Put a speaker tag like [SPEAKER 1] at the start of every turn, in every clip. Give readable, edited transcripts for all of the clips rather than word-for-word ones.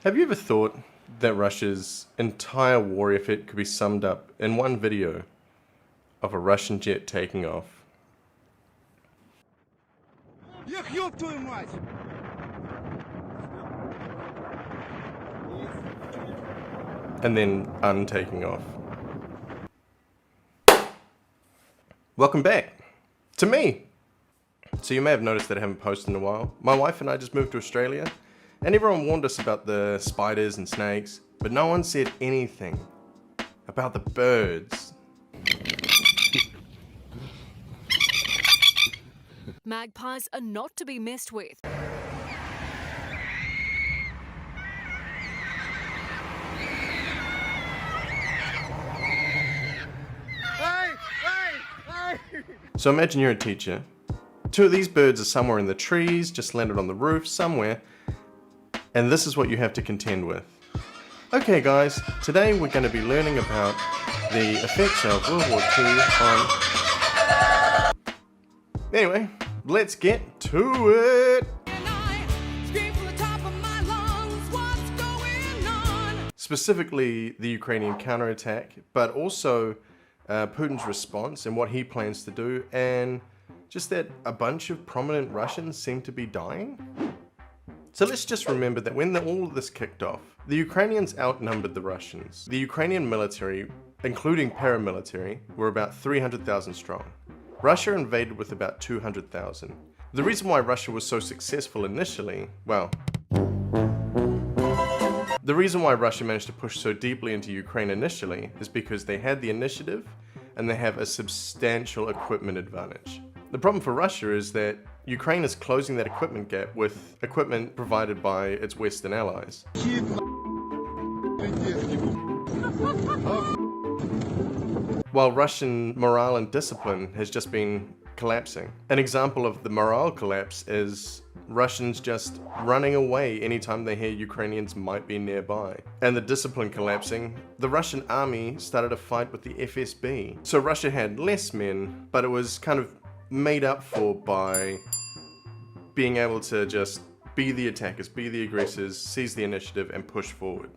[SPEAKER 1] Have you ever thought that Russia's entire war effort could be summed up in one video of a Russian jet taking off? And then untaking off. Welcome back to me. So you may have noticed that I haven't posted in a while. My wife and I just moved to Australia, and everyone warned us about the spiders and snakes, but no one said anything about the birds.
[SPEAKER 2] Magpies are not to be messed with.
[SPEAKER 1] So imagine you're a teacher. Two of these birds are somewhere in the trees, just landed on the roof somewhere, and this is what you have to contend with. Okay guys, today we're going to be learning about the effects of World War II on... Anyway, let's get to it! Specifically the Ukrainian counterattack, but also Putin's response and what he plans to do, and just that a bunch of prominent Russians seem to be dying. So let's just remember that when all of this kicked off, the Ukrainians outnumbered the Russians. The Ukrainian military, including paramilitary, were about 300,000 strong. Russia invaded with about 200,000. The reason why Russia was so successful initially, well, the reason why Russia managed to push so deeply into Ukraine initially is because they had the initiative and they have a substantial equipment advantage. The problem for Russia is that Ukraine is closing that equipment gap with equipment provided by its Western allies. While Russian morale and discipline has just been collapsing. An example of the morale collapse is Russians just running away anytime they hear Ukrainians might be nearby. And the discipline collapsing, the Russian army started a fight with the FSB. So Russia had less men, but it was kind of made up for by being able to just be the attackers, be the aggressors, seize the initiative and push forward.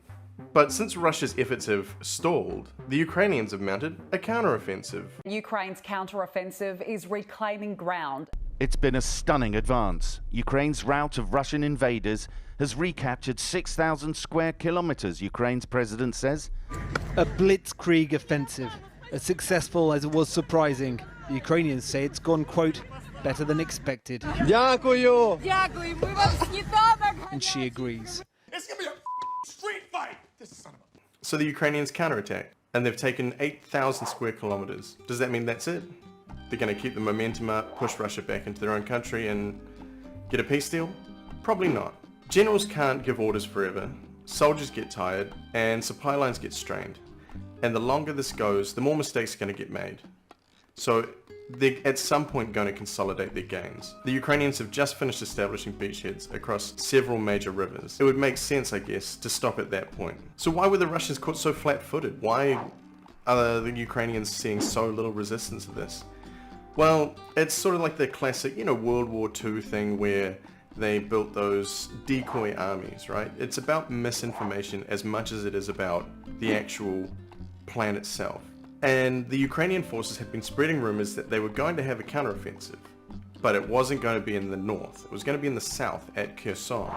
[SPEAKER 1] But since Russia's efforts have stalled, the Ukrainians have mounted a counteroffensive.
[SPEAKER 3] Ukraine's counteroffensive is reclaiming ground.
[SPEAKER 4] It's been a stunning advance. Ukraine's rout of Russian invaders has recaptured 6,000 square kilometers, Ukraine's president says.
[SPEAKER 5] A blitzkrieg offensive, as successful as it was surprising. The Ukrainians say it's gone, quote, better than expected.
[SPEAKER 6] Дякую.
[SPEAKER 5] And she agrees.
[SPEAKER 6] It's gonna be a street fight. This son of a...
[SPEAKER 1] So the Ukrainians counterattack, and they've taken 8,000 square kilometers. Does that mean that's it? They're going to keep the momentum up, push Russia back into their own country and get a peace deal? Probably not. Generals can't give orders forever, soldiers get tired, and supply lines get strained. And the longer this goes, the more mistakes are going to get made. So they're at some point going to consolidate their gains. The Ukrainians have just finished establishing beachheads across several major rivers. It would make sense, I guess, to stop at that point. So why were the Russians caught so flat-footed? Why are the Ukrainians seeing so little resistance to this? Well, it's sort of like the classic, World War II thing where they built those decoy armies, right? It's about misinformation as much as it is about the actual plan itself. And the Ukrainian forces had been spreading rumors that they were going to have a counteroffensive, but it wasn't going to be in the north. It was going to be in the south at Kherson,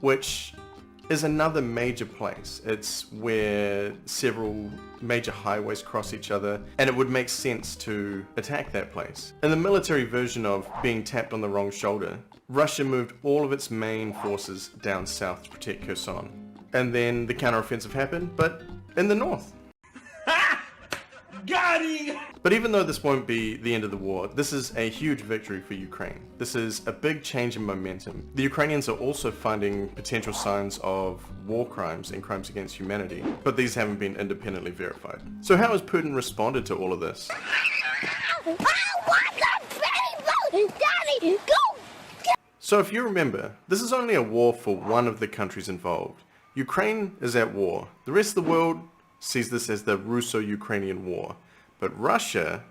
[SPEAKER 1] which is another major place. It's where several major highways cross each other, and it would make sense to attack that place. In the military version of being tapped on the wrong shoulder, Russia moved all of its main forces down south to protect Kherson. And then the counteroffensive happened, but in the north.
[SPEAKER 6] Got him!
[SPEAKER 1] But even though this won't be the end of the war, this is a huge victory for Ukraine. This is a big change in momentum. The Ukrainians are also finding potential signs of war crimes and crimes against humanity, but these haven't been independently verified. So how has Putin responded to all of this? So if you remember, this is only a war for one of the countries involved. Ukraine is at war. The rest of the world sees this as the Russo-Ukrainian war. But Russia,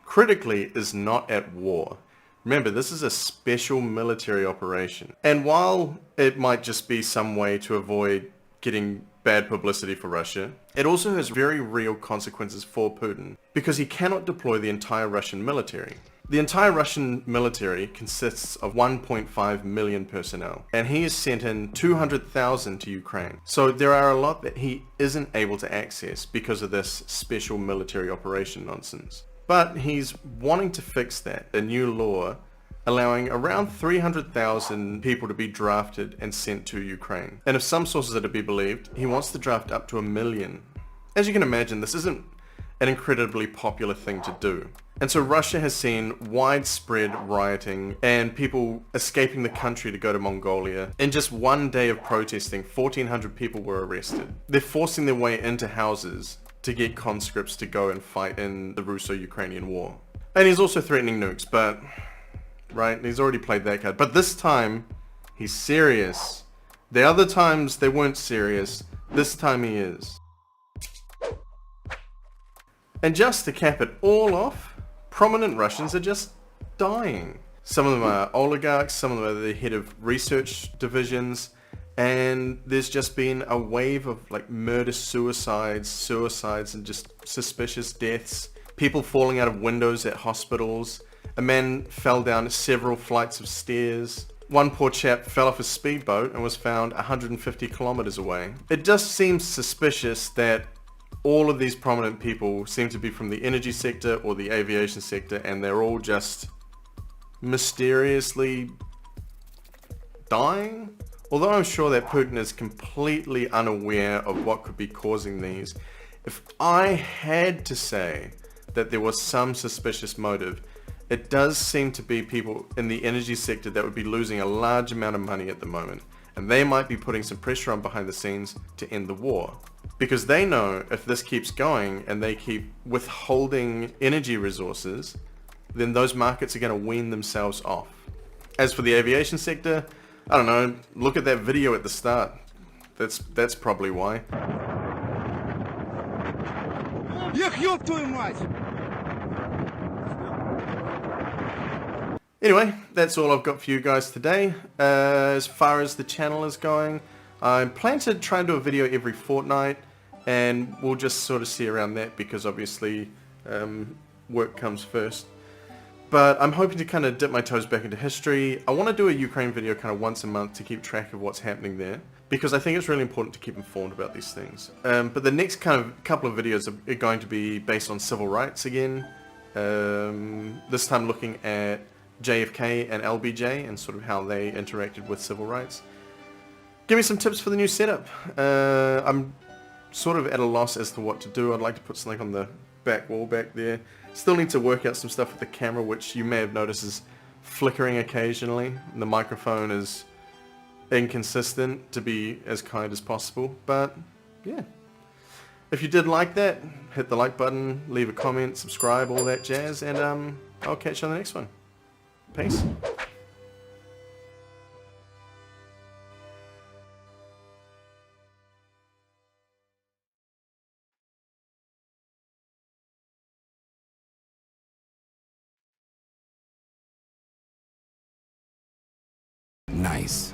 [SPEAKER 1] critically, is not at war. Remember, this is a special military operation. And while it might just be some way to avoid getting bad publicity for Russia, it also has very real consequences for Putin, because he cannot deploy the entire Russian military. The entire Russian military consists of 1.5 million personnel, and he has sent in 200,000 to Ukraine. So there are a lot that he isn't able to access because of this special military operation nonsense. But he's wanting to fix that, a new law allowing around 300,000 people to be drafted and sent to Ukraine. And if some sources are to be believed, he wants to draft up to 1 million. As you can imagine, this isn't an incredibly popular thing to do. And so Russia has seen widespread rioting and people escaping the country to go to Mongolia. In just one day of protesting, 1,400 people were arrested. They're forcing their way into houses to get conscripts to go and fight in the Russo-Ukrainian war. And he's also threatening nukes, but right, he's already played that card. But this time, he's serious. The other times, they weren't serious. This time he is. And just to cap it all off, prominent Russians are just dying. Some of them are oligarchs, some of them are the head of research divisions, and there's just been a wave of like murder suicides and just suspicious deaths. People falling out of windows at hospitals. A man fell down several flights of stairs. One poor chap fell off a speedboat and was found 150 kilometers away. It just seems suspicious that all of these prominent people seem to be from the energy sector or the aviation sector, and they're all just mysteriously dying. Although I'm sure that Putin is completely unaware of what could be causing these, if I had to say that there was some suspicious motive, it does seem to be people in the energy sector that would be losing a large amount of money at the moment, and they might be putting some pressure on behind the scenes to end the war. Because they know if this keeps going and they keep withholding energy resources, then those markets are going to wean themselves off. As for the aviation sector, I don't know, look at that video at the start. That's probably why. Anyway, that's all I've got for you guys today. As far as the channel is going, I plan to try and do a video every fortnight, and we'll just sort of see around that because obviously work comes first. But I'm hoping to kind of dip my toes back into history. I want to do a Ukraine video kind of once a month to keep track of what's happening there, because I think it's really important to keep informed about these things. But the next kind of couple of videos are going to be based on civil rights again. This time looking at JFK and LBJ and sort of how they interacted with civil rights. Give me some tips for the new setup. I'm sort of at a loss as to what to do. I'd like to put something on the back wall back there. Still need to work out some stuff with the camera, which you may have noticed is flickering occasionally. The microphone is inconsistent, to be as kind as possible, but yeah. If you did like that, hit the like button, leave a comment, subscribe, all that jazz, and I'll catch you on the next one. Peace.
[SPEAKER 7] Nice.